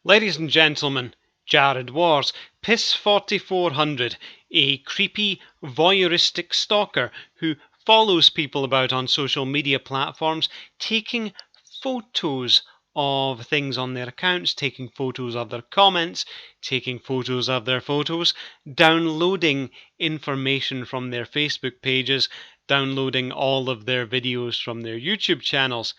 Ladies and gentlemen, Jared Wars, Piss4400, a creepy, voyeuristic stalker who follows people about on social media platforms, taking photos of things on their accounts, taking photos of their comments, taking photos of their photos, downloading information from their Facebook pages, downloading all of their videos from their YouTube channels.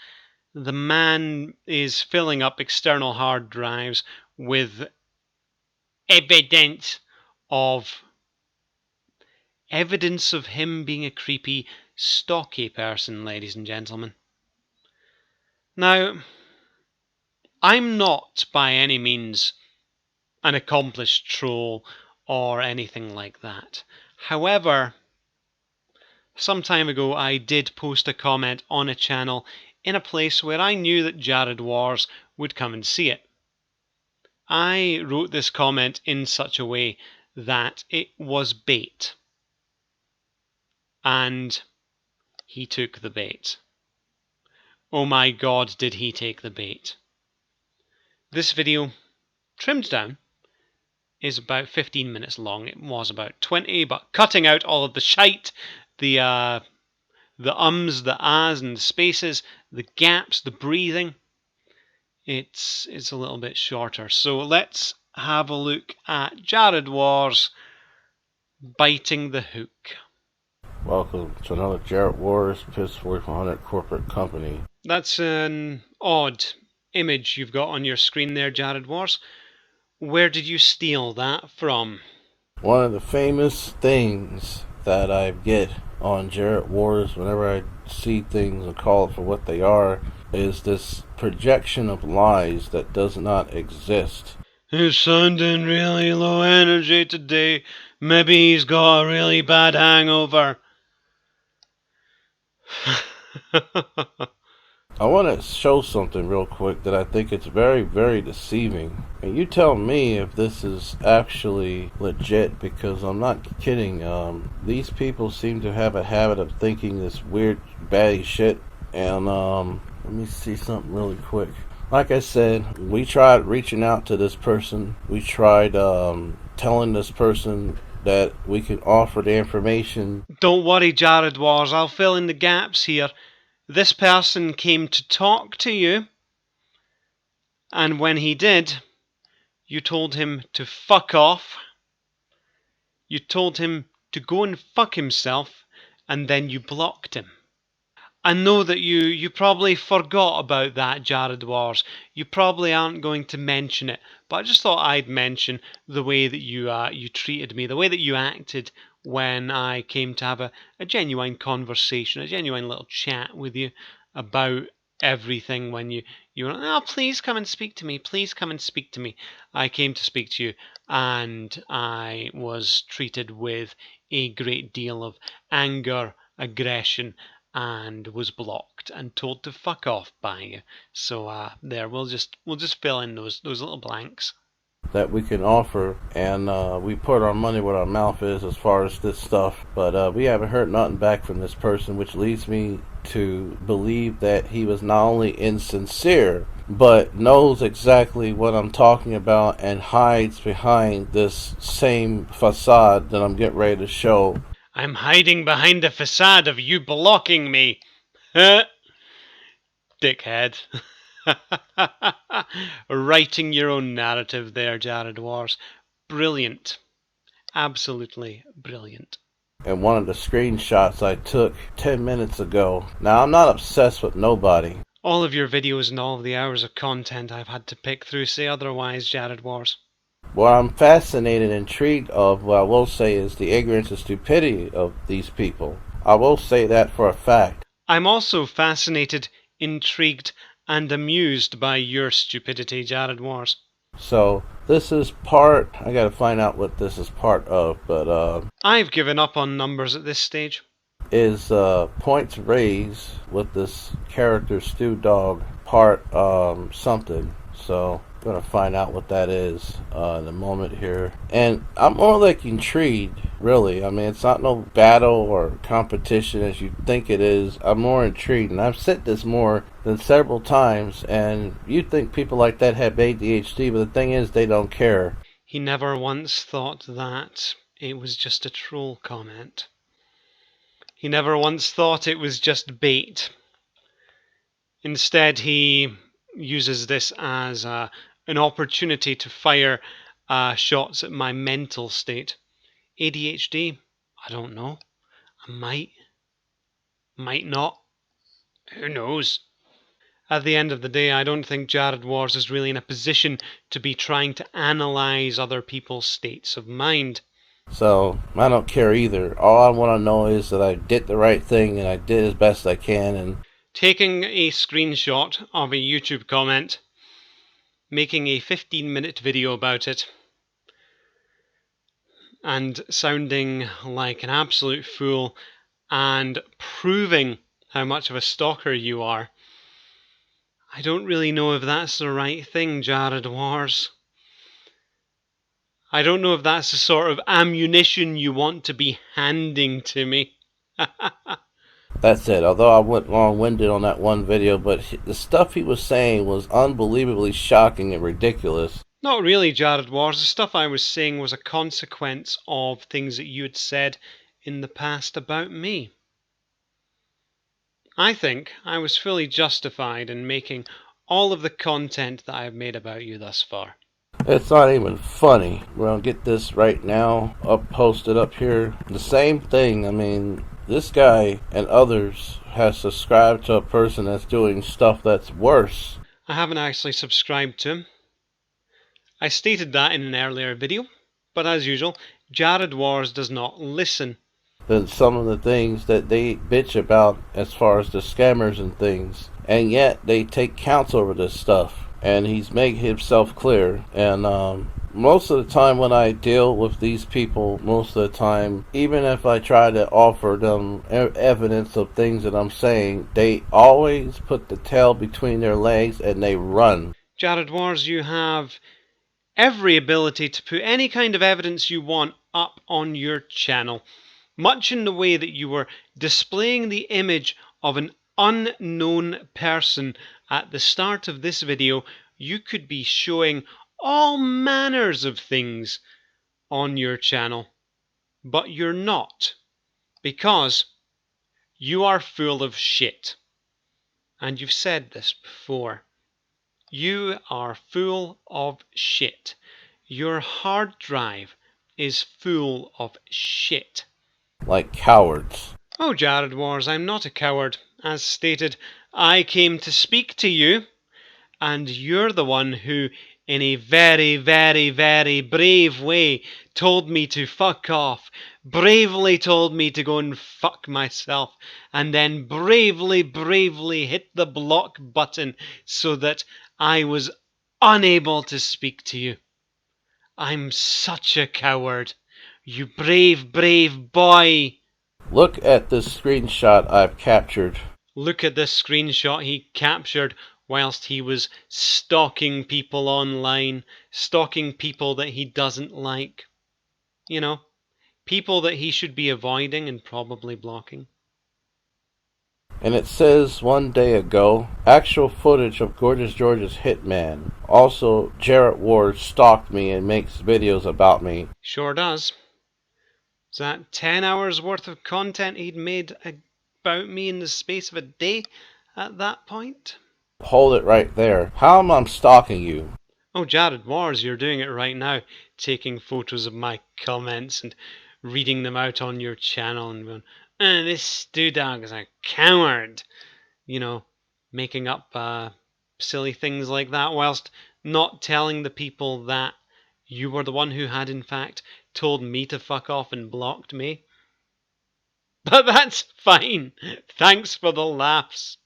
The man is filling up external hard drives with evidence of him being a creepy, stalky person, ladies and gentlemen. Now, I'm not by any means an accomplished troll or anything like that. However, some time ago I did post a comment on a channel in a place where I knew that Jared Wars would come and see it. I wrote this comment in such a way that it was bait. And he took the bait. Oh my god, did he take the bait. This video, trimmed down, is about 15 minutes long. It was about 20, but cutting out all of the shite, the ums, the ahs, and the spaces, the gaps, the breathing, it's a little bit shorter. So let's have a look at Jared Wars biting the hook. Welcome to another Jared Wars Piss4400 corporate company. That's an odd image you've got on your screen there, Jared Wars. Where did you steal that from? One of the famous things that I get on Jared Wars whenever I see things and call it for what they are is this projection of lies that does not exist. He's sounding really low energy today. Maybe he's got a really bad hangover. I want to show something real quick that I think it's very, very deceiving. And you tell me if this is actually legit, because I'm not kidding. These people seem to have a habit of thinking this weird, batty shit. And let me see something really quick. Like I said, we tried reaching out to this person. We tried telling this person that we could offer the information. Don't worry, Jared Wars, I'll fill in the gaps here. This person came to talk to you, and when he did, you told him to fuck off. You told him to go and fuck himself, and then you blocked him. I know that you probably forgot about that, Jared Wars. You probably aren't going to mention it, but I just thought I'd mention the way that you treated me, the way that you acted when I came to have a genuine conversation, a genuine little chat with you about everything. When you were, oh, please come and speak to me, please come and speak to me. I came to speak to you, and I was treated with a great deal of anger, aggression, and was blocked and told to fuck off by you. So there, we'll just fill in those little blanks That we can offer, and we put our money where our mouth is as far as this stuff, but we haven't heard nothing back from this person, which leads me to believe that he was not only insincere but knows exactly what I'm talking about and hides behind this same facade that I'm getting ready to show. I'm hiding behind the facade of you blocking me. Dickhead. Writing your own narrative there, Jared Wars. Brilliant. Absolutely brilliant. And one of the screenshots I took 10 minutes ago. Now, I'm not obsessed with nobody. All of your videos and all of the hours of content I've had to pick through say otherwise, Jared Wars. What I'm fascinated and intrigued of, what I will say, is the ignorance and stupidity of these people. I will say that for a fact. I'm also fascinated, intrigued, and amused by your stupidity, Jared Wars. So, this is part... I gotta find out what this is part of, but I've given up on numbers at this stage. Is points raised with this character StooDogg part something. So, Gonna find out what that is in a moment here. And I'm more like intrigued, really. I mean, it's not no battle or competition as you think it is. I'm more intrigued, and I've said this more than several times. And you think people like that have ADHD, but the thing is, they don't care. He never once thought that it was just a troll comment. He never once thought it was just bait. Instead, he uses this as an opportunity to fire shots at my mental state. ADHD? I don't know. I might not. Who knows? At the end of the day, I don't think Jared Wars is really in a position to be trying to analyze other people's states of mind. So I don't care either. All I want to know is that I did the right thing and I did as best I can. And taking a screenshot of a YouTube comment, making a 15-minute video about it, and sounding like an absolute fool, and proving how much of a stalker you are. I don't really know if that's the right thing, Jared Wars. I don't know if that's the sort of ammunition you want to be handing to me. that's it. Although I went long-winded on that one video, but the stuff he was saying was unbelievably shocking and ridiculous. Not really, Jared Wars. The stuff I was saying was a consequence of things that you had said in the past about me. I think I was fully justified in making all of the content that I have made about you thus far. It's not even funny. We're gonna get this right now posted up here. The same thing. I mean, this guy and others have subscribed to a person that's doing stuff that's worse. I haven't actually subscribed to him. I stated that in an earlier video, but as usual, Jared Wars does not listen. Than some of the things that they bitch about as far as the scammers and things. And yet they take counsel over this stuff. And he's made himself clear. And most of the time when I deal with these people, most of the time, even if I try to offer them evidence of things that I'm saying, they always put the tail between their legs and they run. Jared Wars, you have every ability to put any kind of evidence you want up on your channel. Much in the way that you were displaying the image of an unknown person at the start of this video, you could be showing all manners of things on your channel. But you're not, because you are full of shit. And you've said this before. You are full of shit. Your hard drive is full of shit. Like cowards. Oh, Jared Wars, I'm not a coward. As stated, I came to speak to you, and you're the one who, in a very, very, very brave way, told me to fuck off, bravely told me to go and fuck myself, and then bravely, bravely hit the block button so that I was unable to speak to you. I'm such a coward. You brave, brave boy. Look at this screenshot I've captured. Look at this screenshot he captured whilst he was stalking people online, stalking people that he doesn't like. You know, people that he should be avoiding and probably blocking. And it says 1 day ago, actual footage of Gorgeous George's hitman. Also, Jared Ward stalked me and makes videos about me. Sure does. Is that 10 hours worth of content he'd made about me in the space of a day at that point? Hold it right there. How am I stalking you? Oh, Jared Wars, you're doing it right now. Taking photos of my comments and reading them out on your channel and going, this StooDogg is a coward. You know, making up silly things like that whilst not telling the people that you were the one who had in fact told me to fuck off and blocked me. But that's fine. Thanks for the laughs.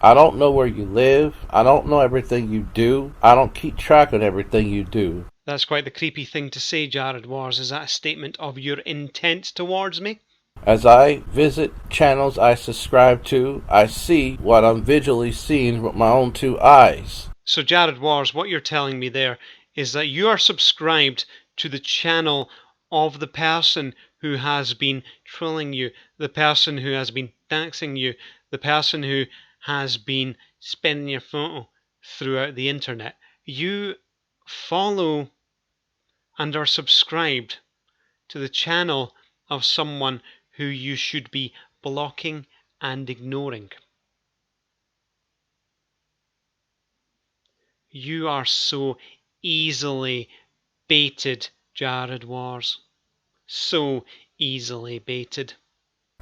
I don't know where you live. I don't know everything you do. I don't keep track of everything you do. That's quite the creepy thing to say, Jared Wars. Is that a statement of your intent towards me? As I visit channels I subscribe to, I see what I'm visually seeing with my own two eyes. So Jared Wars, what you're telling me there is that you are subscribed to the channel of the person who has been trolling you, the person who has been doxing you, the person who has been spending your photo throughout the internet. You follow and are subscribed to the channel of someone who you should be blocking and ignoring. You are so easily baited, Jared Wars. So easily baited.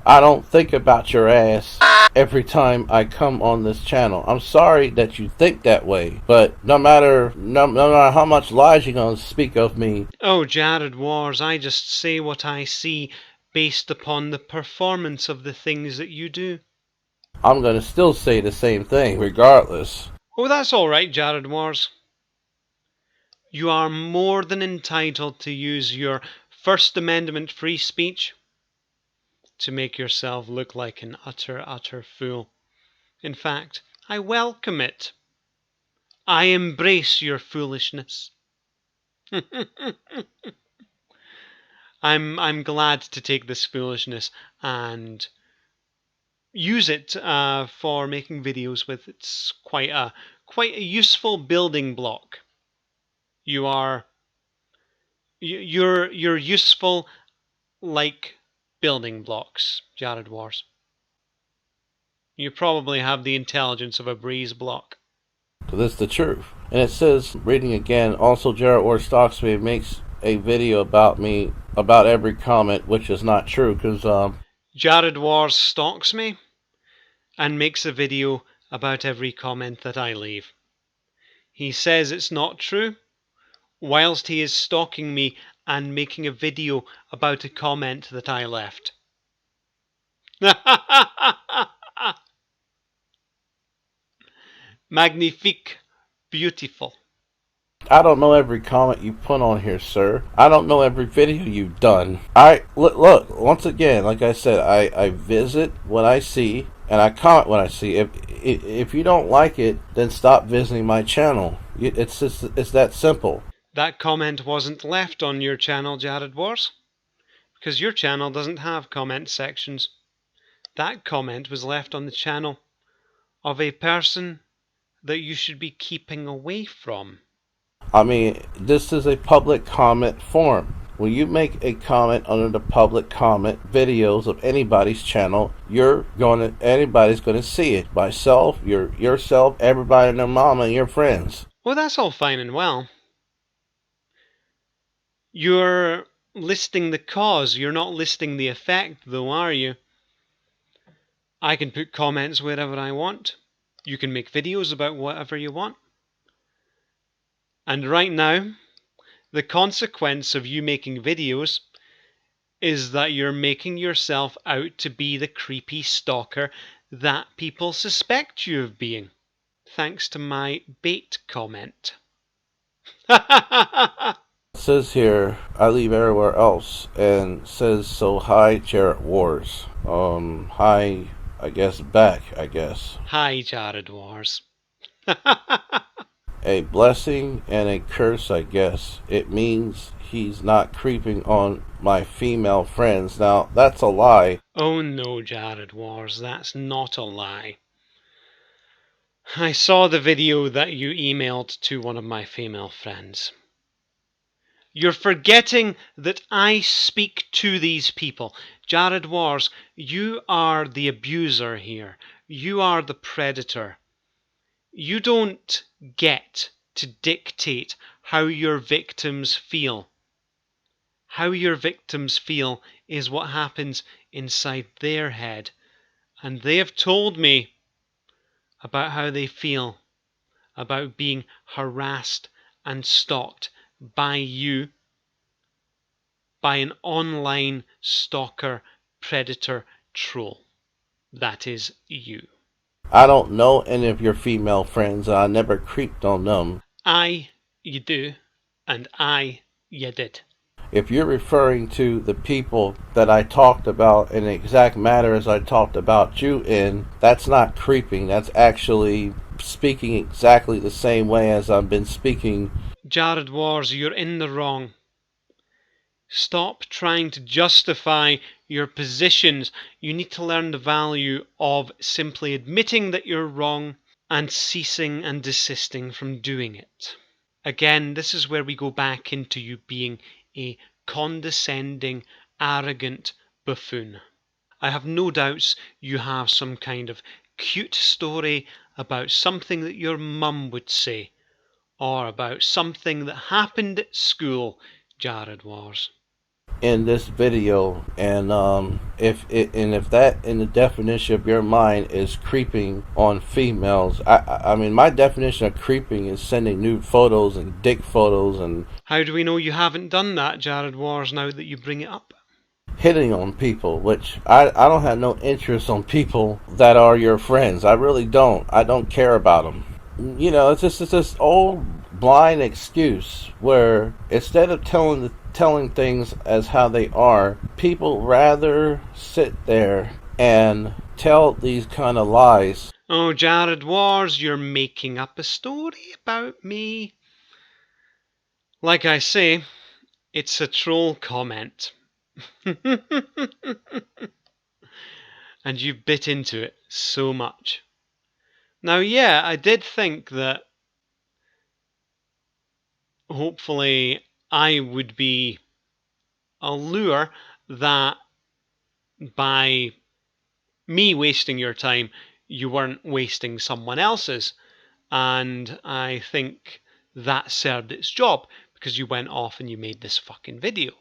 I don't think about your ass every time I come on this channel. I'm sorry that you think that way, but no matter how much lies you're gonna speak of me. Oh, Jared Wars, I just say what I see based upon the performance of the things that you do. I'm gonna still say the same thing, regardless. Oh, that's all right, Jared Wars. You are more than entitled to use your First Amendment free speech to make yourself look like an utter fool. In fact, I welcome it. I embrace your foolishness. I'm glad to take this foolishness and use it for making videos with. It's quite a useful building block. You're useful like building blocks, Jared Wars. You probably have the intelligence of a breeze block. Because it's the truth. And it says, reading again, also Jared Ward stalks me and makes a video about me, about every comment, which is not true, because, Jared Wars stalks me and makes a video about every comment that I leave. He says it's not true, whilst he is stalking me and making a video about a comment that I left. Magnifique. Beautiful. I don't know every comment you put on here, sir. I don't know every video you've done. Look, once again, like I said, I visit what I see, and I comment what I see. If you don't like it, then stop visiting my channel. It's that simple. That comment wasn't left on your channel, Jared Wars, because your channel doesn't have comment sections. That comment was left on the channel of a person that you should be keeping away from. I mean, this is a public comment forum. When you make a comment under the public comment videos of anybody's channel, anybody's gonna see it. Myself, yourself, everybody and their mama and your friends. Well, that's all fine and well. You're listing the cause, you're not listing the effect, though, are you? I can put comments wherever I want. You can make videos about whatever you want. And right now, the consequence of you making videos is that you're making yourself out to be the creepy stalker that people suspect you of being, thanks to my bait comment. It says here, I leave everywhere else, and says, so hi, Jared Wars. Hi, I guess, back, I guess. Hi, Jared Wars. A blessing and a curse, I guess. It means he's not creeping on my female friends. Now, that's a lie. Oh no, Jared Wars, that's not a lie. I saw the video that you emailed to one of my female friends. You're forgetting that I speak to these people. Jared Wars, you are the abuser here. You are the predator. You don't get to dictate how your victims feel. How your victims feel is what happens inside their head. And they have told me about how they feel about being harassed and stalked by you, by an online stalker, predator, troll. That is you. I don't know any of your female friends. I never creeped on them. You do, and you did. If you're referring to the people that I talked about in the exact manner as I talked about you in, that's not creeping. That's actually speaking exactly the same way as I've been speaking. Jared Wars, you're in the wrong. Stop trying to justify your positions. You need to learn the value of simply admitting that you're wrong and ceasing and desisting from doing it. Again, this is where we go back into you being a condescending, arrogant buffoon. I have no doubts you have some kind of cute story about something that your mum would say, or about something that happened at school, Jared Wars. In this video, and if that in the definition of your mind is creeping on females, I mean my definition of creeping is sending nude photos and dick photos and How do we know you haven't done that, Jared Wars, now that you bring it up? hitting on people, which I don't have no interest on people that are your friends. I really don't. I don't care about them. You know, it's this old blind excuse where instead of telling things as how they are, people rather sit there and tell these kind of lies. Oh, Jared Wars, you're making up a story about me. Like I say, it's a troll comment. And you bit into it so much. Now, yeah, I did think that hopefully I would be a lure that by me wasting your time, you weren't wasting someone else's. And I think that served its job because you went off and you made this fucking video.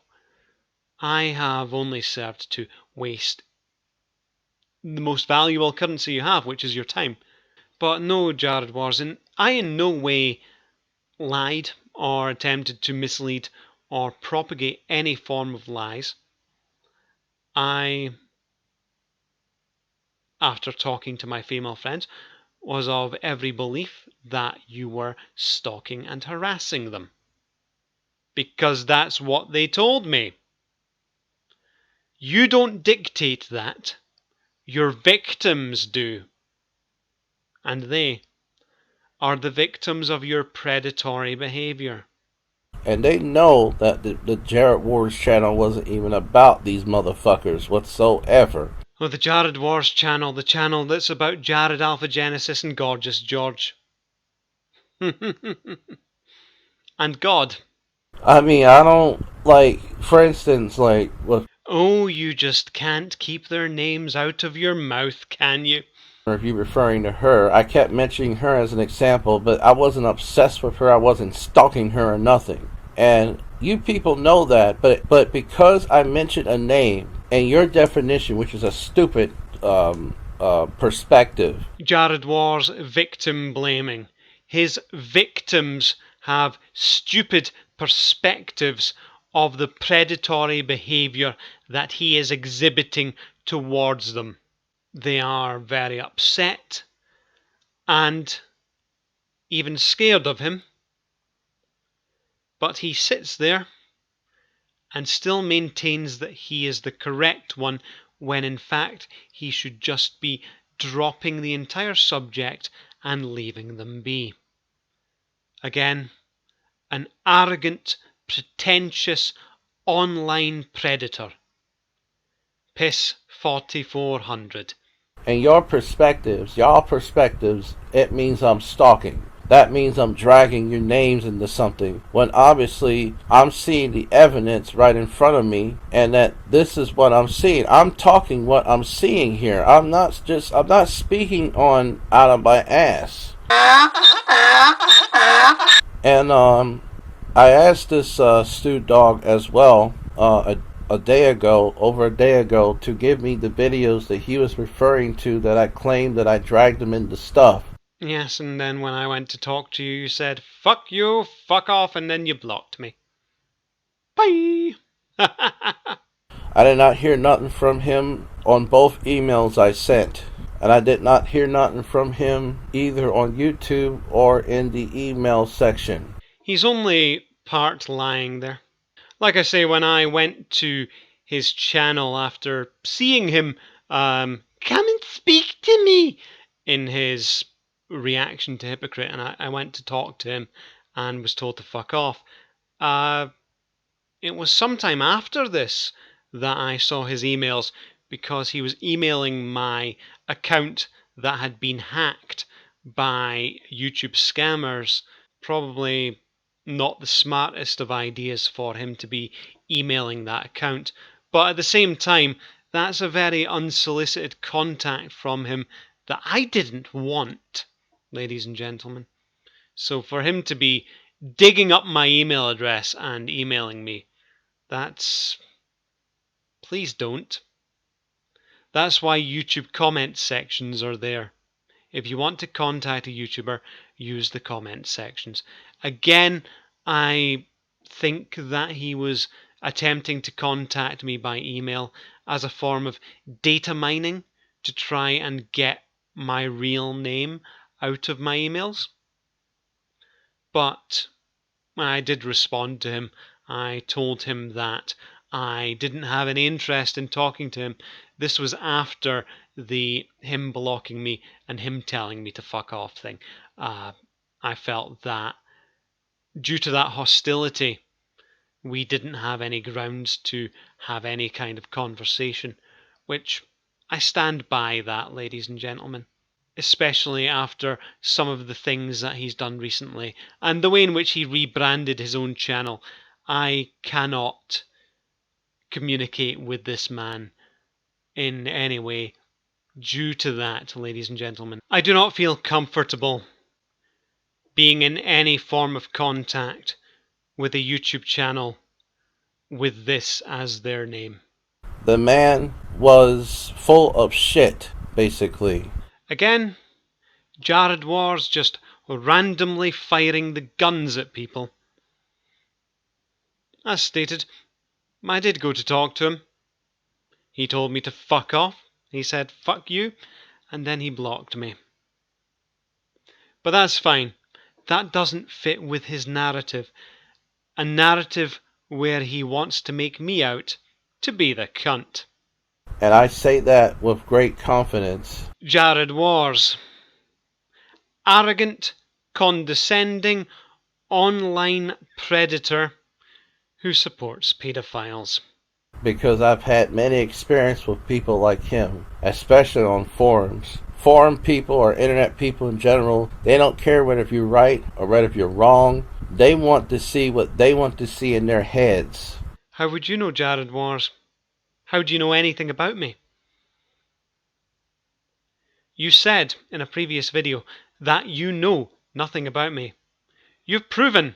I have only served to waste the most valuable currency you have, which is your time. But no, Jared Wars, I in no way lied or attempted to mislead or propagate any form of lies. I, after talking to my female friends, was of every belief that you were stalking and harassing them. Because that's what they told me. You don't dictate that. Your victims do. And they are the victims of your predatory behavior. And they know that the Jared Wars channel wasn't even about these motherfuckers whatsoever. Oh, the Jared Wars channel, the channel that's about Jared Alpha Genesis and Gorgeous George. And God. I mean, I don't, like, for instance, like, with Oh, you just can't keep their names out of your mouth, can you? if you referring to her, I kept mentioning her as an example, but I wasn't obsessed with her. I wasn't stalking her or nothing. And you people know that, but because I mentioned a name and your definition, which is a stupid perspective. Jared Wars victim blaming. His victims have stupid perspectives of the predatory behavior that he is exhibiting towards them. They are very upset and even scared of him, but he sits there and still maintains that he is the correct one when in fact he should just be dropping the entire subject and leaving them be. Again, an arrogant, pretentious online predator. Piss4400. And y'all perspectives, it means I'm stalking. That means I'm dragging your names into something when obviously I'm seeing the evidence right in front of me and that this is what I'm seeing. I'm talking what I'm seeing here. I'm not speaking on out of my ass. And I asked this StooDogg as well over a day ago, to give me the videos that he was referring to that I claimed that I dragged him into stuff. Yes, and then when I went to talk to you, you said, fuck you, fuck off, and then you blocked me. Bye! I did not hear nothing from him on both emails I sent. And I did not hear nothing from him either on YouTube or in the email section. He's only part lying there. Like I say, when I went to his channel after seeing him come and speak to me in his reaction to Hypocrite, and I went to talk to him and was told to fuck off. It was sometime after this that I saw his emails, because he was emailing my account that had been hacked by YouTube scammers. Probably not the smartest of ideas for him to be emailing that account, but at the same time, that's a very unsolicited contact from him that I didn't want, ladies and gentlemen. So for him to be digging up my email address and emailing me, that's... please don't. That's why YouTube comment sections are there. If you want to contact a YouTuber, use the comment sections. Again, I think that he was attempting to contact me by email as a form of data mining to try and get my real name out of my emails. But I did respond to him. I told him that I didn't have any interest in talking to him. This was after the him blocking me and him telling me to fuck off thing. I felt that due to that hostility, we didn't have any grounds to have any kind of conversation, which I stand by that, ladies and gentlemen. Especially after some of the things that he's done recently and the way in which he rebranded his own channel. I cannot communicate with this man in any way due to that, ladies and gentlemen. I do not feel comfortable being in any form of contact with a YouTube channel with this as their name. The man was full of shit, basically. Again, Jared Wars just randomly firing the guns at people. As stated, I did go to talk to him. He told me to fuck off. He said, fuck you, and then he blocked me. But that's fine. That doesn't fit with his narrative. A narrative where he wants to make me out to be the cunt. And I say that with great confidence. Jared Wars. Arrogant, condescending, online predator who supports pedophiles. Because I've had many experience with people like him, especially on forums. Forum people or internet people in general, they don't care whether if you're right or whether if you're wrong. They want to see what they want to see in their heads. How would you know Jared Wars? How do you know anything about me? You said in a previous video that you know nothing about me. You've proven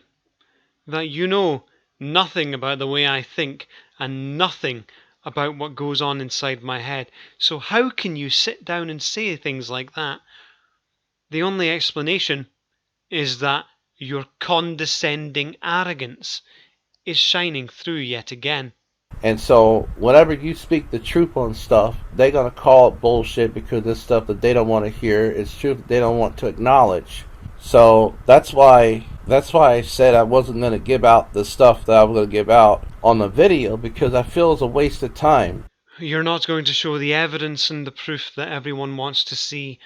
that you know nothing about the way I think and nothing about what goes on inside my head. So how can you sit down and say things like that? The only explanation is that your condescending arrogance is shining through yet again. And so, whenever you speak the truth on stuff, they're going to call it bullshit because it's stuff that they don't want to hear. It's truth that they don't want to acknowledge. So, that's why I said I wasn't going to give out the stuff that I was going to give out on the video, because I feel it's a waste of time. You're not going to show the evidence and the proof that everyone wants to see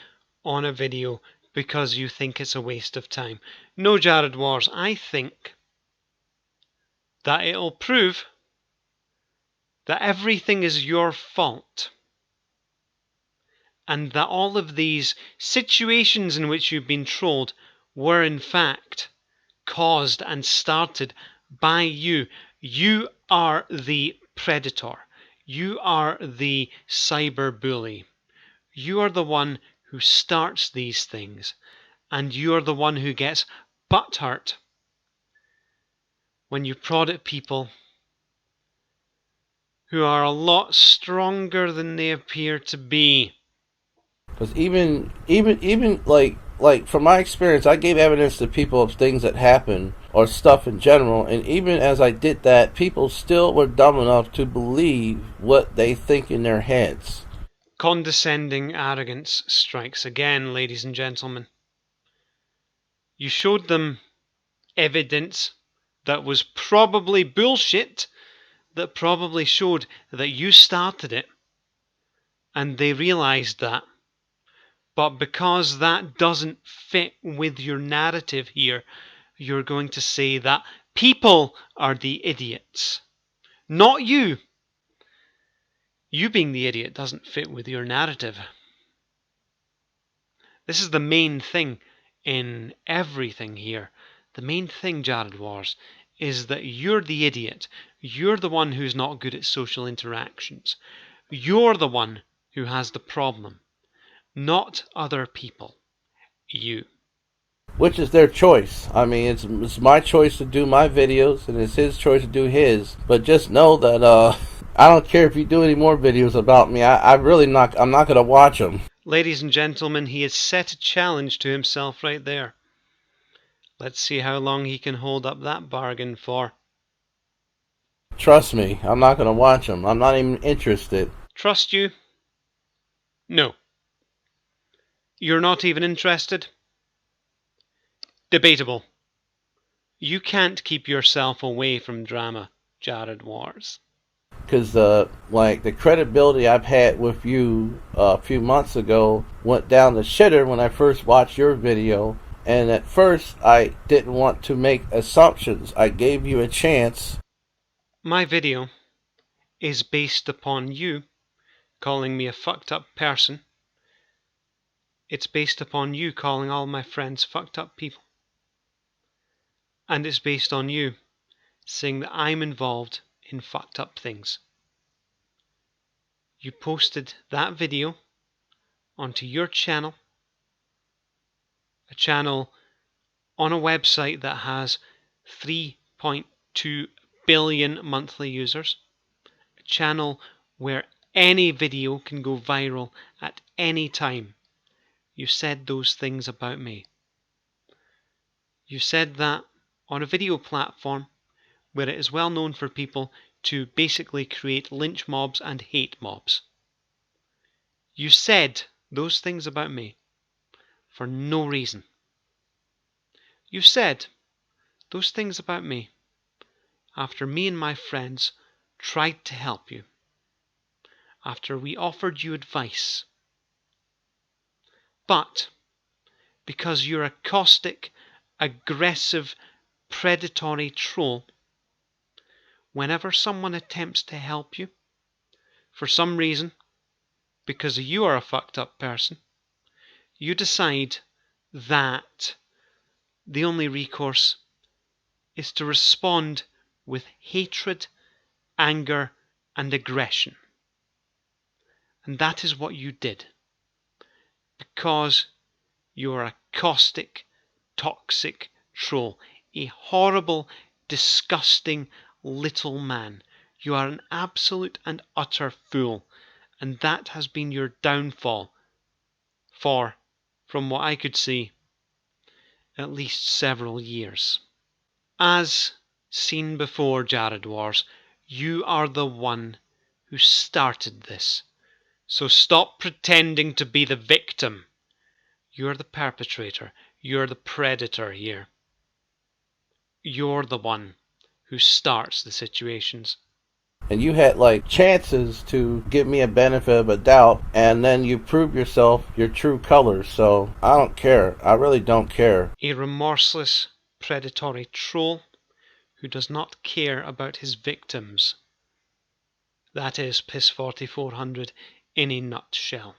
on a video because you think it's a waste of time. No, Jared Wars, I think that it'll prove that everything is your fault, and that all of these situations in which you've been trolled were in fact caused and started by you. You are the predator. You are the cyberbully. You are the one who starts these things, and you are the one who gets butthurt when you prod at people who are a lot stronger than they appear to be. Because even like from my experience, I gave evidence to people of things that happened or stuff in general, and even as I did that, people still were dumb enough to believe what they think in their heads. Condescending arrogance strikes again, ladies and gentlemen. You showed them evidence that was probably bullshit, that probably showed that you started it, and they realized that. But because that doesn't fit with your narrative here, you're going to say that people are the idiots, not you. You being the idiot doesn't fit with your narrative. This is the main thing in everything here. The main thing, Jared Wars, is that you're the idiot. You're the one who's not good at social interactions. You're the one who has the problem, not other people. You. Which is their choice. I mean, it's my choice to do my videos, and it's his choice to do his. But just know that I don't care if you do any more videos about me. I'm not gonna watch them. Ladies and gentlemen, he has set a challenge to himself right there. Let's see how long he can hold up that bargain for. Trust me, I'm not gonna watch them. I'm not even interested. Trust you? No. You're not even interested? Debatable. You can't keep yourself away from drama, Jared Wars. Because the credibility I've had with you a few months ago went down the shitter when I first watched your video. And at first, I didn't want to make assumptions. I gave you a chance. My video is based upon you calling me a fucked up person. It's based upon you calling all my friends fucked up people. And it's based on you saying that I'm involved in fucked up things. You posted that video onto your channel, a channel on a website that has 3.2 billion monthly users, a channel where any video can go viral at any time. You said those things about me. You said that on a video platform where it is well known for people to basically create lynch mobs and hate mobs. You said those things about me for no reason. You said those things about me after me and my friends tried to help you, after we offered you advice. But because you're a caustic, aggressive, predatory troll, whenever someone attempts to help you, for some reason, because you are a fucked up person, you decide that the only recourse is to respond with hatred, anger, and aggression. And that is what you did. Because you are a caustic, toxic troll, a horrible, disgusting little man. You are an absolute and utter fool, and that has been your downfall for, from what I could see, at least several years. As seen before, Jared Wars, you are the one who started this. So stop pretending to be the victim. You're the perpetrator. You're the predator here. You're the one who starts the situations. And you had chances to give me a benefit of a doubt, and then you prove yourself your true colors. So I don't care. I really don't care. A remorseless, predatory troll who does not care about his victims. That is Piss4400 in a nutshell.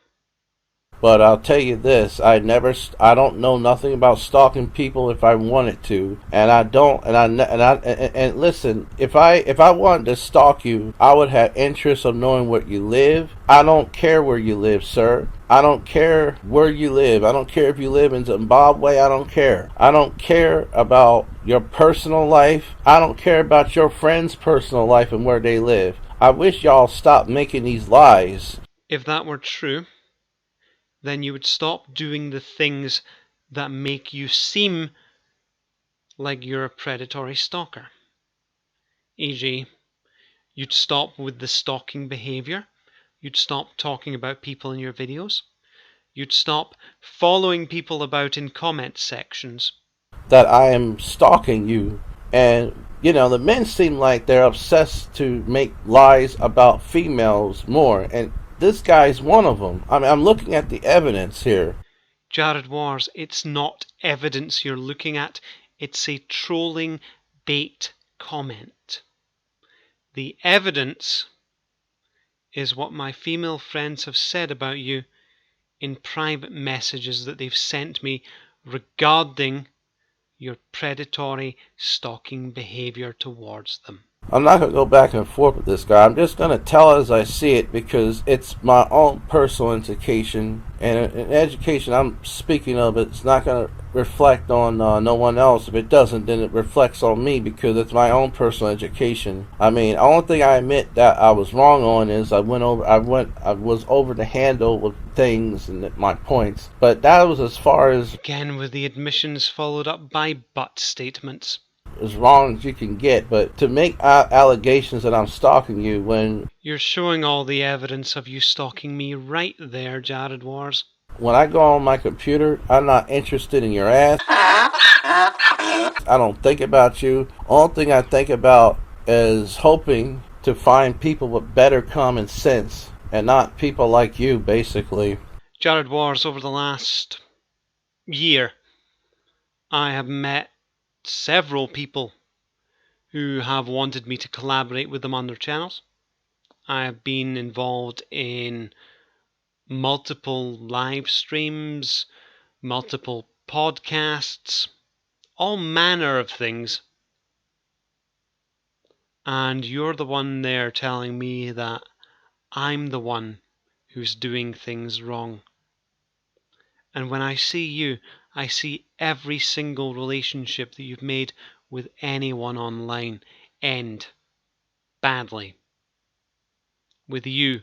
But I'll tell you this: I don't know nothing about stalking people if I wanted to, and I don't. And listen, if I wanted to stalk you, I would have interest of knowing where you live. I don't care where you live, sir. I don't care where you live. I don't care if you live in Zimbabwe. I don't care. I don't care about your personal life. I don't care about your friends' personal life and where they live. I wish y'all stopped making these lies. If that were true, then you would stop doing the things that make you seem like you're a predatory stalker. E.g., you'd stop with the stalking behavior. You'd stop talking about people in your videos. You'd stop following people about in comment sections. That I am stalking you, and You know, the men seem like they're obsessed to make lies about females more, and this guy's one of them. I mean, I'm looking at the evidence here. Jared Wars, it's not evidence you're looking at, it's a trolling bait comment. The evidence is what my female friends have said about you in private messages that they've sent me regarding your predatory stalking behavior towards them. I'm not going to go back and forth with this guy. I'm just going to tell it as I see it because it's my own personal education. And an education I'm speaking of, it's not going to reflect on no one else. If it doesn't, then it reflects on me because it's my own personal education. I mean, the only thing I admit that I was wrong on is I was over the handle with things and my points. But that was as far as... Again, with the admissions followed up by but statements. As wrong as you can get, but to make allegations that I'm stalking you when... You're showing all the evidence of you stalking me right there, Jared Wars. When I go on my computer, I'm not interested in your ass. I don't think about you. Only thing I think about is hoping to find people with better common sense and not people like you, basically. Jared Wars, over the last year, I have met several people who have wanted me to collaborate with them on their channels. I have been involved in multiple live streams, multiple podcasts, all manner of things. And you're the one there telling me that I'm the one who's doing things wrong. And when I see you, I see every single relationship that you've made with anyone online end badly. With you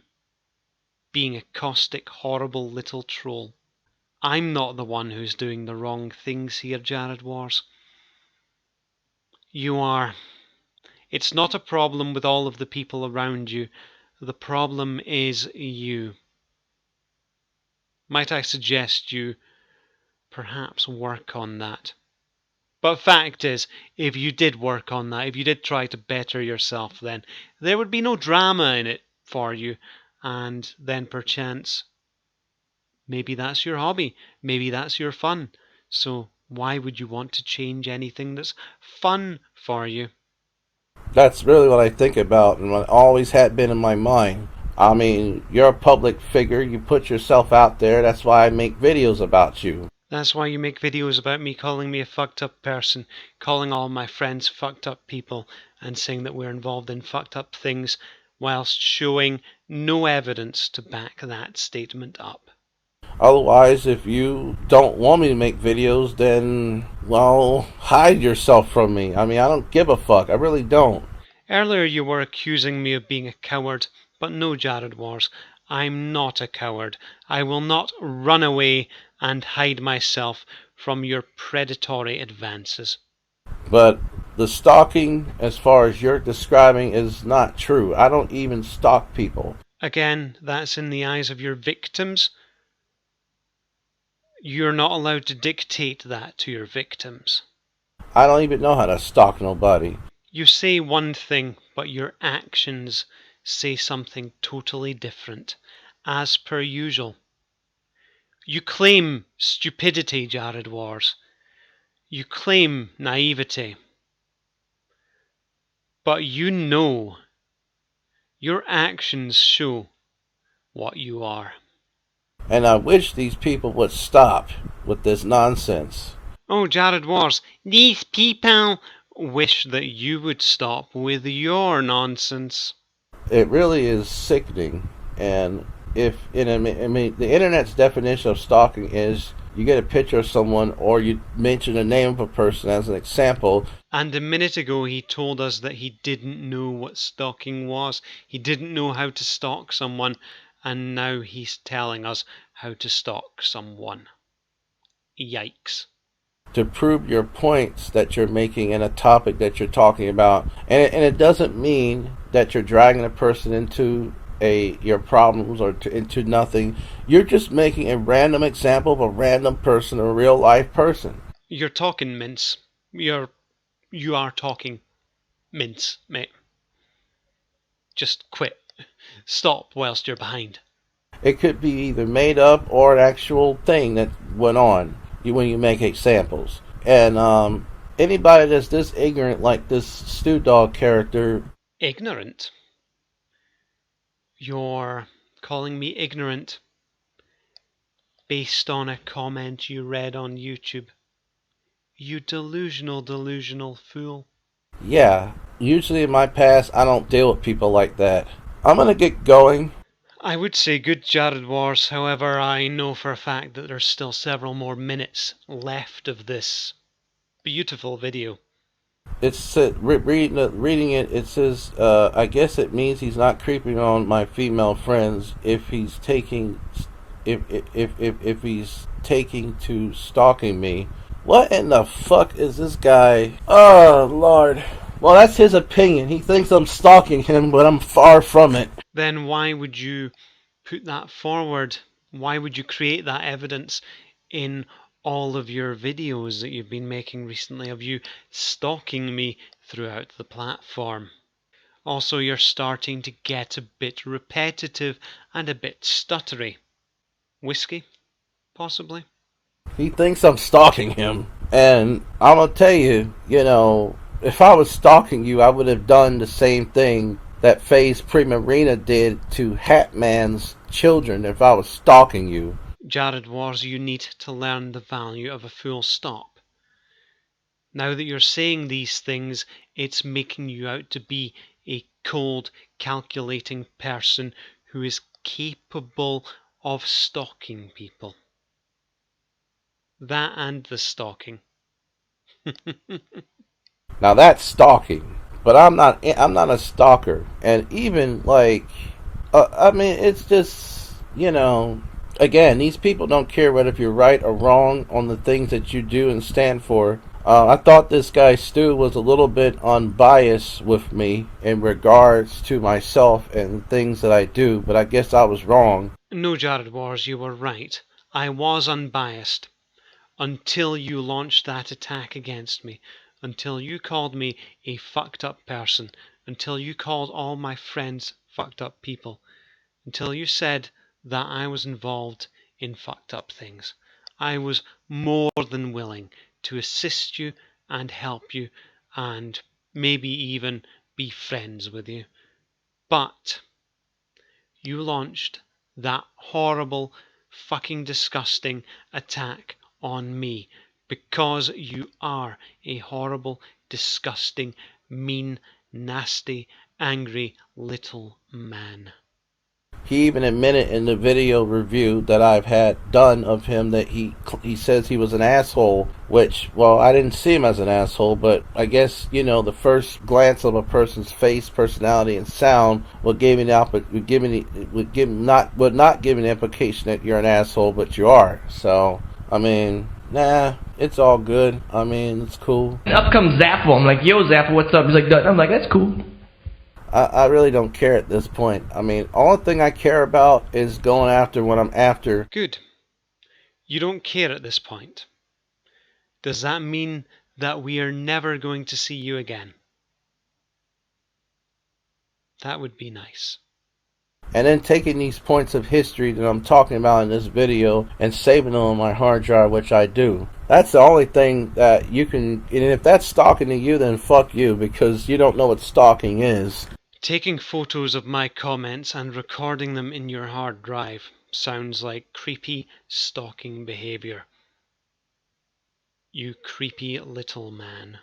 being a caustic, horrible little troll. I'm not the one who's doing the wrong things here, Jared Wars. You are. It's not a problem with all of the people around you. The problem is you. Might I suggest you perhaps work on that? But fact is, if you did work on that, if you did try to better yourself, then there would be no drama in it for you, and then perchance maybe that's your hobby, maybe that's your fun. So why would you want to change anything that's fun for you? That's really what I think about and what always had been in my mind. I mean, you're a public figure, you put yourself out there, that's why I make videos about you. That's why you make videos about me calling me a fucked up person, calling all my friends fucked up people, and saying that we're involved in fucked up things, whilst showing no evidence to back that statement up. Otherwise, if you don't want me to make videos, then, well, hide yourself from me. I mean, I don't give a fuck. I really don't. Earlier you were accusing me of being a coward, but no, Jared Wars, I'm not a coward. I will not run away and hide myself from your predatory advances. But the stalking, as far as you're describing, is not true. I don't even stalk people. Again, that's in the eyes of your victims. You're not allowed to dictate that to your victims. I don't even know how to stalk nobody. You say one thing, but your actions say something totally different, as per usual. You claim stupidity, Jared Wars. You claim naivety. But you know, your actions show what you are. And I wish these people would stop with this nonsense. Oh, Jared Wars, these people wish that you would stop with your nonsense. It really is sickening. And I mean, the internet's definition of stalking is you get a picture of someone or you mention the name of a person as an example. And a minute ago he told us that he didn't know what stalking was. He didn't know how to stalk someone. And now he's telling us how to stalk someone. Yikes. To prove your points that you're making in a topic that you're talking about. And it doesn't mean that you're dragging a person into your problems or into nothing. You're just making a random example of a random person, a real life person. You're talking, Mince. You are talking. mince, mate. Just quit. Stop whilst you're behind. It could be either made up or an actual thing that went on when you make examples. And anybody that's this ignorant, like this StooDogg character. Ignorant? You're calling me ignorant based on a comment you read on YouTube? You delusional fool. Yeah, usually in my past, I don't deal with people like that. I'm gonna get going. I would say good Jared Wars, however, I know for a fact that there's still several more minutes left of this beautiful video. It's reading it. It says, I guess it means he's not creeping on my female friends if he's taking, if he's taking to stalking me. What in the fuck is this guy? Oh Lord. Well, that's his opinion. He thinks I'm stalking him, but I'm far from it. Then why would you put that forward? Why would you create that evidence in all of your videos that you've been making recently of you stalking me throughout the platform? Also, you're starting to get a bit repetitive and a bit stuttery. Whiskey, possibly? He thinks I'm stalking him. And I'm gonna tell you, if I was stalking you, I would have done the same thing that FaZe Primarina did to Hatman's children if I was stalking you. Jared Wars, you need to learn the value of a full stop. Now that you're saying these things, it's making you out to be a cold, calculating person who is capable of stalking people. That and the stalking. Now that's stalking, but I'm not. I'm not a stalker, and even I mean, it's just Again, these people don't care whether if you're right or wrong on the things that you do and stand for. I thought this guy Stu was a little bit unbiased with me in regards to myself and things that I do, but I guess I was wrong. No, Jared Wars, you were right. I was unbiased until you launched that attack against me, until you called me a fucked up person, until you called all my friends fucked up people, until you said that I was involved in fucked up things. I was more than willing to assist you and help you and maybe even be friends with you. But you launched that horrible, fucking disgusting attack on me because you are a horrible, disgusting, mean, nasty, angry little man. He even admitted in the video review that I've had done of him that he says he was an asshole, which, well, I didn't see him as an asshole, but I guess, the first glance of a person's face, personality, and sound would not give an implication that you're an asshole, but you are. So, I mean, nah, it's all good. I mean, it's cool. And up comes Zapple. I'm like, yo, Zapple, what's up? He's like, "Done." I'm like, that's cool. I really don't care at this point. I mean, only thing I care about is going after what I'm after. Good. You don't care at this point. Does that mean that we are never going to see you again? That would be nice. And then taking these points of history that I'm talking about in this video and saving them on my hard drive, which I do. That's the only thing that you can... And if that's stalking to you, then fuck you, because you don't know what stalking is. Taking photos of my comments and recording them in your hard drive sounds like creepy stalking behavior. You creepy little man.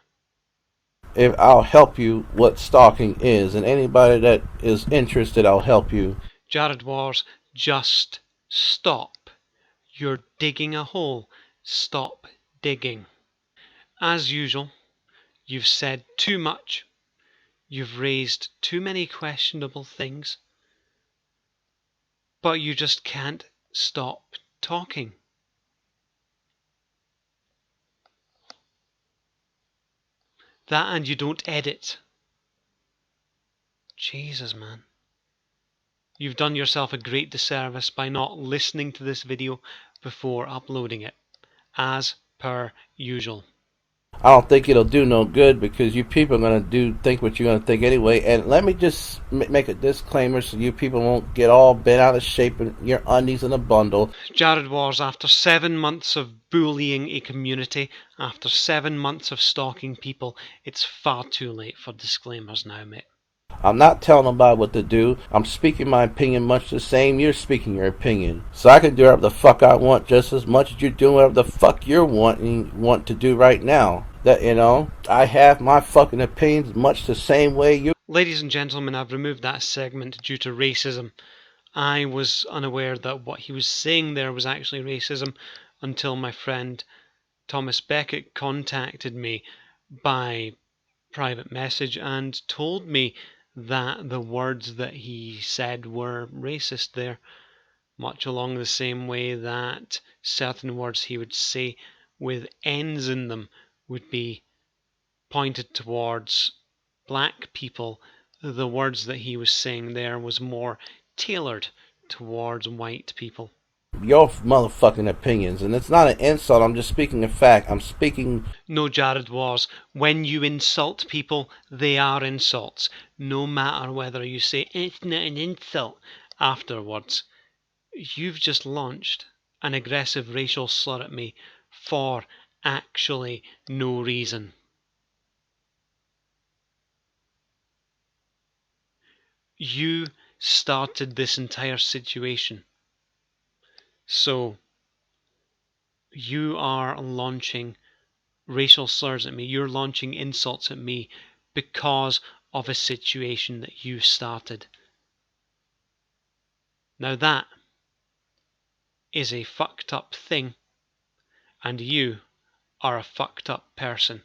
If I'll help you what stalking is, and anybody that is interested, I'll help you. Jared Wars, just stop. You're digging a hole. Stop digging. As usual, you've said too much. You've raised too many questionable things. But you just can't stop talking. That and you don't edit. Jesus, man. You've done yourself a great disservice by not listening to this video before uploading it, as per usual. I don't think it'll do no good because you people are gonna think what you're gonna think anyway. And let me just make a disclaimer so you people won't get all bent out of shape in your undies in a bundle. Jared Wars, after 7 months of bullying a community, after 7 months of stalking people, it's far too late for disclaimers now, mate. I'm not telling nobody what to do. I'm speaking my opinion much the same you're speaking your opinion. So I can do whatever the fuck I want just as much as you're doing whatever the fuck you're want to do right now. That, you know, I have my fucking opinions much the same way you. Ladies and gentlemen, I've removed that segment due to racism. I was unaware that what he was saying there was actually racism until my friend Thomas Beckett contacted me by private message and told me that the words that he said were racist there, much along the same way that certain words he would say with N's in them would be pointed towards black people. The words that he was saying there was more tailored towards white people. Your motherfucking opinions, and it's not an insult. I'm just speaking a fact. I'm speaking. No, Jared was. When you insult people, they are insults. No matter whether you say it's not an insult afterwards. You've just launched an aggressive racial slur at me for actually no reason. You started this entire situation. So you are launching racial slurs at me. You're launching insults at me because of a situation that you started. Now that is a fucked up thing, and you are a fucked up person.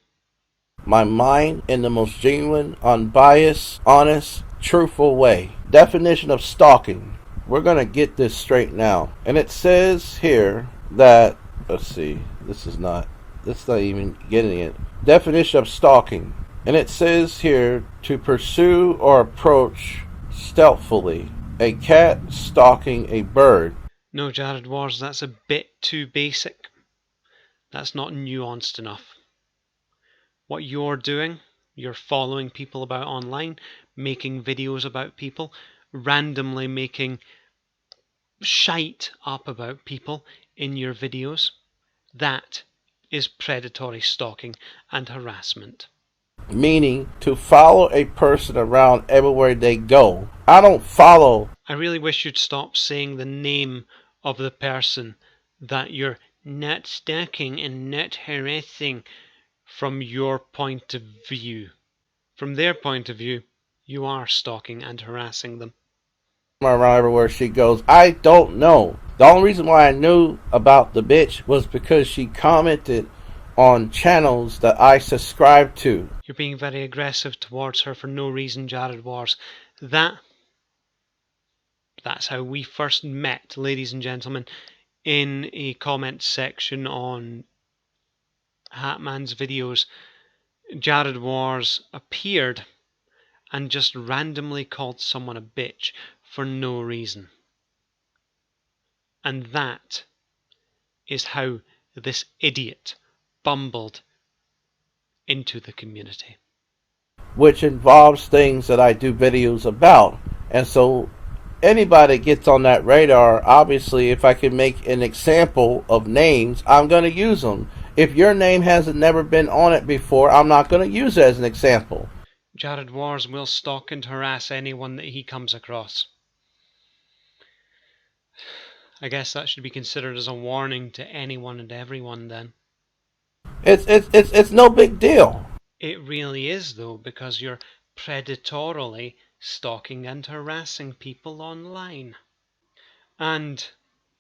My mind in the most genuine, unbiased, honest, truthful way. Definition of stalking. We're gonna get this straight now. And it says here that, let's see, this is not even getting it. Definition of stalking. And it says here to pursue or approach stealthily. A cat stalking a bird. No, Jared Wars, that's a bit too basic. That's not nuanced enough. What you're doing, you're following people about online, making videos about people, randomly making shite up about people in your videos. That is predatory stalking and harassment. Meaning to follow a person around everywhere they go. I don't follow. I really wish you'd stop saying the name of the person that you're not stalking and not harassing from your point of view. From their point of view, you are stalking and harassing them. Around everywhere she goes. I don't know. The only reason why I knew about the bitch was because she commented on channels that I subscribe to. You're being very aggressive towards her for no reason, Jared Wars. That's how we first met, ladies and gentlemen, in a comment section on Hatman's videos. Jared Wars appeared and just randomly called someone a bitch for no reason. And that is how this idiot bumbled into the community. Which involves things that I do videos about. And so anybody gets on that radar, obviously if I can make an example of names, I'm going to use them. If your name hasn't never been on it before, I'm not going to use it as an example. Jared Wars will stalk and harass anyone that he comes across. I guess that should be considered as a warning to anyone and everyone then. It's no big deal. It really is though, because you're predatorily stalking and harassing people online. And,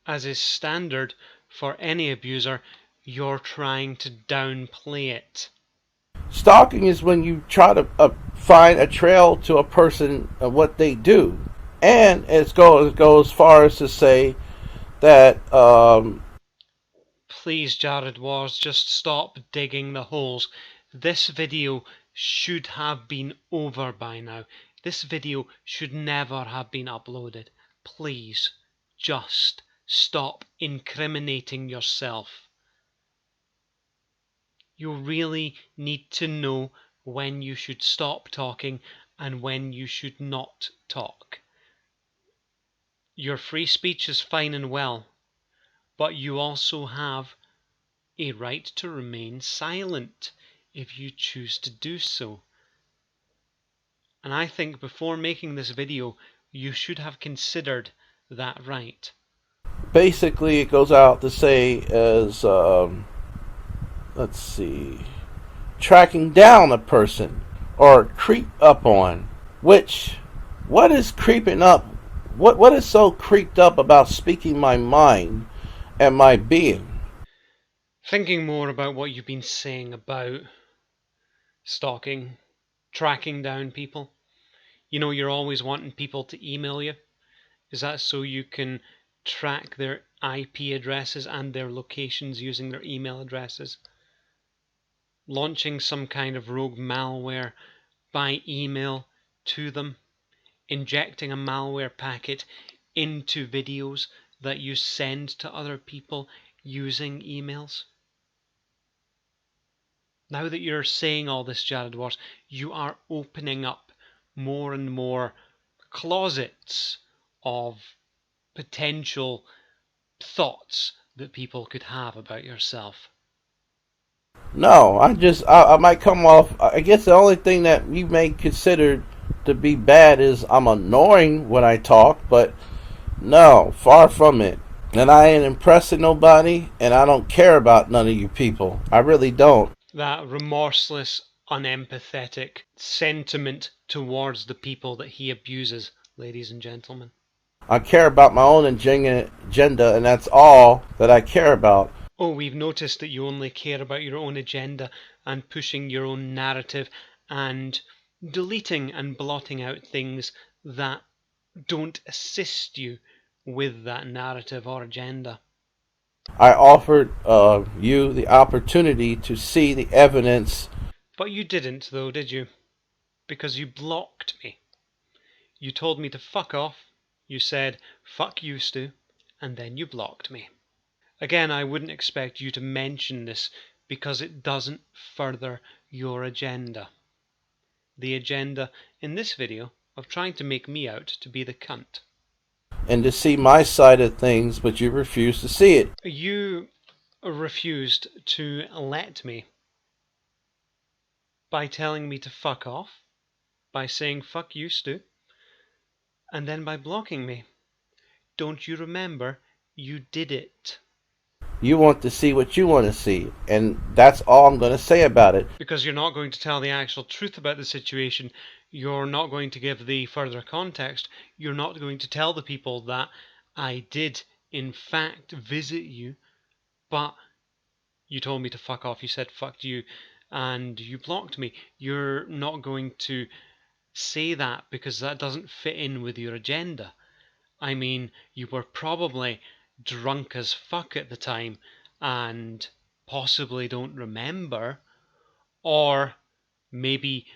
as is standard for any abuser, you're trying to downplay it. Stalking is when you try to find a trail to a person of what they do. And it goes as far as to say that Please, Jared Wars, just stop digging the holes. This video should have been over by now. This video should never have been uploaded. Please, just stop incriminating yourself. You really need to know when you should stop talking and when you should not talk. Your free speech is fine and well, but you also have a right to remain silent if you choose to do so. And I think before making this video, you should have considered that right. Basically, it goes out to say as, let's see, tracking down a person or creep up on. Which, what is creeping up? What is so creeped up about speaking my mind and my being? Thinking more about what you've been saying about stalking, tracking down people. You know, you're always wanting people to email you. Is that so you can track their IP addresses and their locations using their email addresses? Launching some kind of rogue malware by email to them, injecting a malware packet into videos that you send to other people using emails. Now that you're saying all this, Jared Wars, you are opening up more and more closets of potential thoughts that people could have about yourself. No, I might come off. I guess the only thing that you may consider to be bad is I'm annoying when I talk, but no, far from it. And I ain't impressing nobody, and I don't care about none of you people. I really don't. That remorseless, unempathetic sentiment towards the people that he abuses, ladies and gentlemen. I care about my own agenda, and that's all that I care about. Oh, we've noticed that you only care about your own agenda and pushing your own narrative and deleting and blotting out things that don't assist you with that narrative or agenda. I offered you the opportunity to see the evidence. But you didn't, though, did you? Because you blocked me. You told me to fuck off. You said, fuck you, Stu, and then you blocked me. Again, I wouldn't expect you to mention this because it doesn't further your agenda. The agenda in this video of trying to make me out to be the cunt. And to see my side of things, but you refuse to see it. You refused to let me by telling me to fuck off, by saying fuck you, Stu, and then by blocking me. Don't you remember? You did it. You want to see what you want to see, and that's all I'm going to say about it. Because you're not going to tell the actual truth about the situation. You're not going to give the further context. You're not going to tell the people that I did, in fact, visit you, but you told me to fuck off. You said fuck you, and you blocked me. You're not going to say that because that doesn't fit in with your agenda. I mean, you were probably drunk as fuck at the time and possibly don't remember, or maybe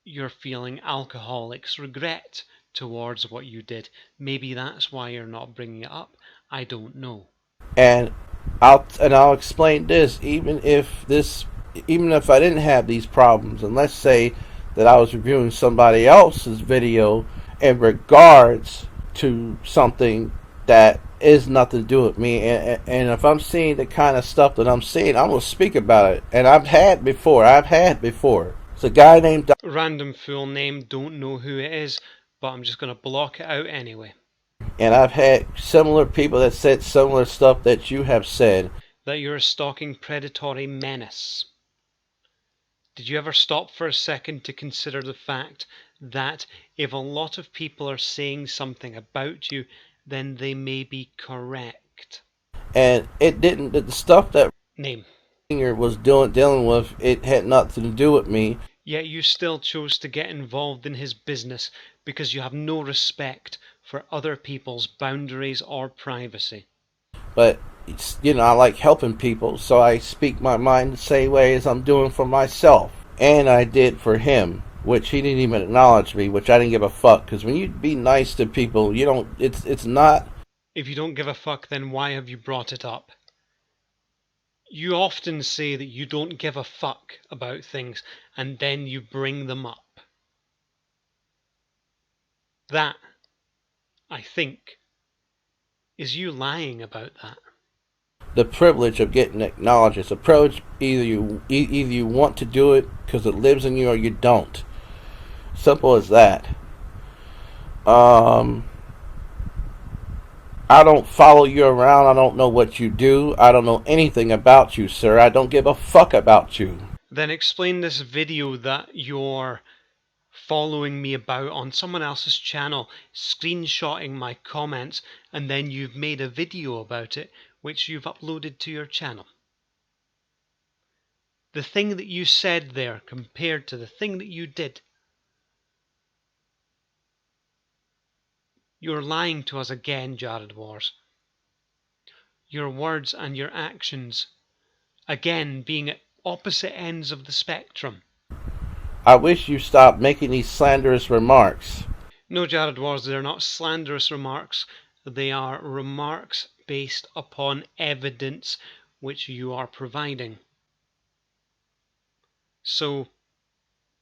you're feeling alcoholic's regret towards what you did. Maybe that's why you're not bringing it up. I don't know. And I'll explain this. Even if I didn't have these problems, and let's say that I was reviewing somebody else's video in regards to something that is nothing to do with me, and if I'm seeing the kind of stuff that I'm seeing, I'm gonna speak about it. And I've had before. It's a guy named Random full name, don't know who it is, but I'm just gonna block it out anyway. and I've had similar people that said similar stuff that you have said. That you're a stalking predatory menace. Did you ever stop for a second to consider the fact that if a lot of people are saying something about you, then they may be correct? And it didn't. The stuff that Name. was dealing with, it had nothing to do with me. Yet you still chose to get involved in his business because you have no respect for other people's boundaries or privacy. But I like helping people, so I speak my mind the same way as I'm doing for myself, and I did for him, which he didn't even acknowledge me, which I didn't give a fuck. Because when you be nice to people, you don't. It's not. If you don't give a fuck, then why have you brought it up? You often say that you don't give a fuck about things, and then you bring them up. That, I think, is you lying about that. The privilege of getting acknowledged is a privilege. Either you want to do it because it lives in you, or you don't. Simple as that. I don't follow you around. I don't know what you do. I don't know anything about you, sir. I don't give a fuck about you. Then explain this video that you're following me about on someone else's channel, screenshotting my comments, and then you've made a video about it, which you've uploaded to your channel. The thing that you said there compared to the thing that you did. You're lying to us again, Jared Wars. Your words and your actions, again, being at opposite ends of the spectrum. I wish you stopped making these slanderous remarks. No, Jared Wars, they're not slanderous remarks. They are remarks based upon evidence which you are providing. So,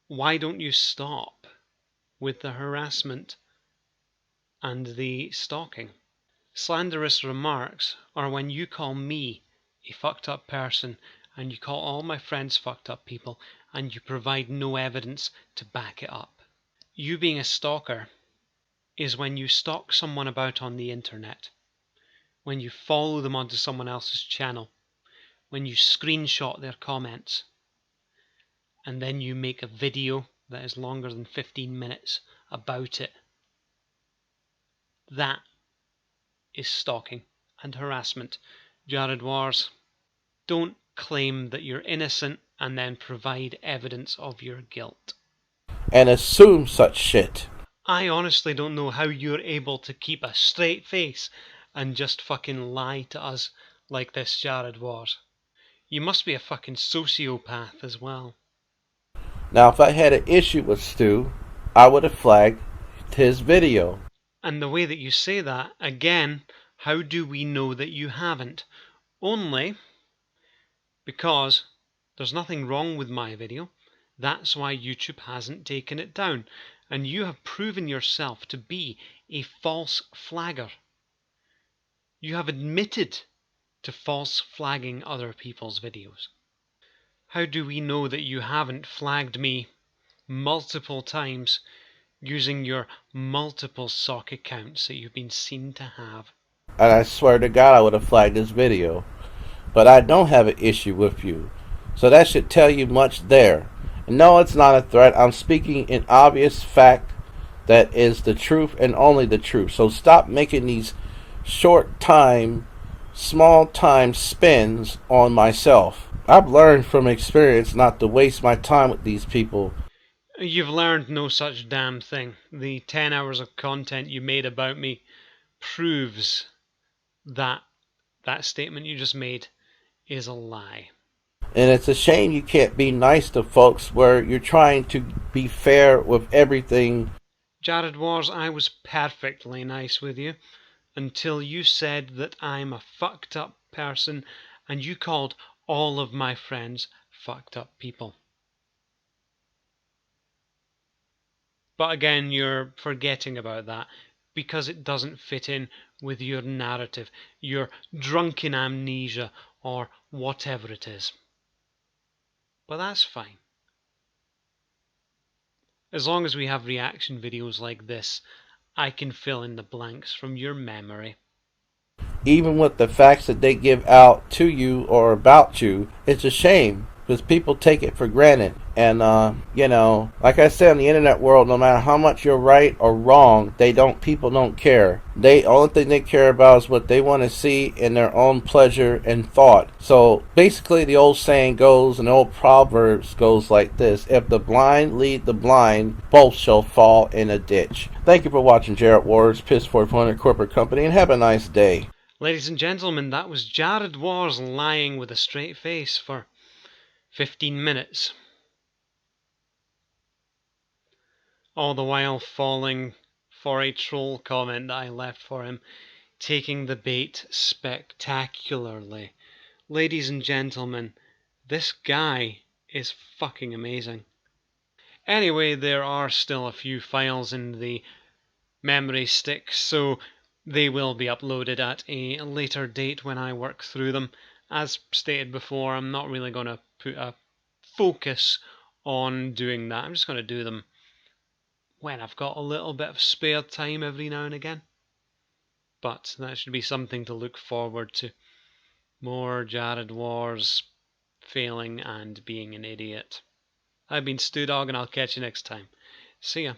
why don't you stop with the harassment and the stalking? Slanderous remarks are when you call me a fucked up person and you call all my friends fucked up people and you provide no evidence to back it up. You being a stalker is when you stalk someone about on the internet, when you follow them onto someone else's channel, when you screenshot their comments, and then you make a video that is longer than 15 minutes about it. That is stalking and harassment. Jared Wars, don't claim that you're innocent and then provide evidence of your guilt. And assume such shit. I honestly don't know how you're able to keep a straight face and just fucking lie to us like this, Jared Wars. You must be a fucking sociopath as well. Now, if I had an issue with Stu, I would have flagged his video. And the way that you say that, again, how do we know that you haven't? Only because there's nothing wrong with my video. That's why YouTube hasn't taken it down. And you have proven yourself to be a false flagger. You have admitted to false flagging other people's videos. How do we know that you haven't flagged me multiple times using your multiple sock accounts that you've been seen to have? And I swear to God I would have flagged this video. But I don't have an issue with you. So that should tell you much there. And no, it's not a threat. I'm speaking in obvious fact that is the truth and only the truth. So stop making these short time, small time spins on myself. I've learned from experience not to waste my time with these people. You've learned no such damn thing. The 10 hours of content you made about me proves that that statement you just made is a lie. And it's a shame you can't be nice to folks where you're trying to be fair with everything. Jared Wars, I was perfectly nice with you until you said that I'm a fucked up person and you called all of my friends fucked up people. But again, you're forgetting about that because it doesn't fit in with your narrative, your drunken amnesia, or whatever it is. But that's fine. As long as we have reaction videos like this, I can fill in the blanks from your memory. Even with the facts that they give out to you or about you, it's a shame because people take it for granted. And like I said, in the internet world, no matter how much you're right or wrong, people don't care. Only thing they care about is what they want to see in their own pleasure and thought. So basically the old saying goes, and the old proverbs goes like this: if the blind lead the blind, both shall fall in a ditch. Thank you for watching Jared Wars, Piss4400 Corporate Company, and have a nice day. Ladies and gentlemen, that was Jared Wars lying with a straight face for 15 minutes. All the while falling for a troll comment that I left for him, taking the bait spectacularly Ladies and gentlemen, this guy is fucking amazing. Anyway, there are still a few files in the memory stick, so they will be uploaded at a later date when I work through them. As stated before, I'm not really going to put a focus on doing that. I'm just going to do them when I've got a little bit of spare time every now and again. But that should be something to look forward to. More Jared Wars failing and being an idiot. I've been StooDogg, and I'll catch you next time. See ya.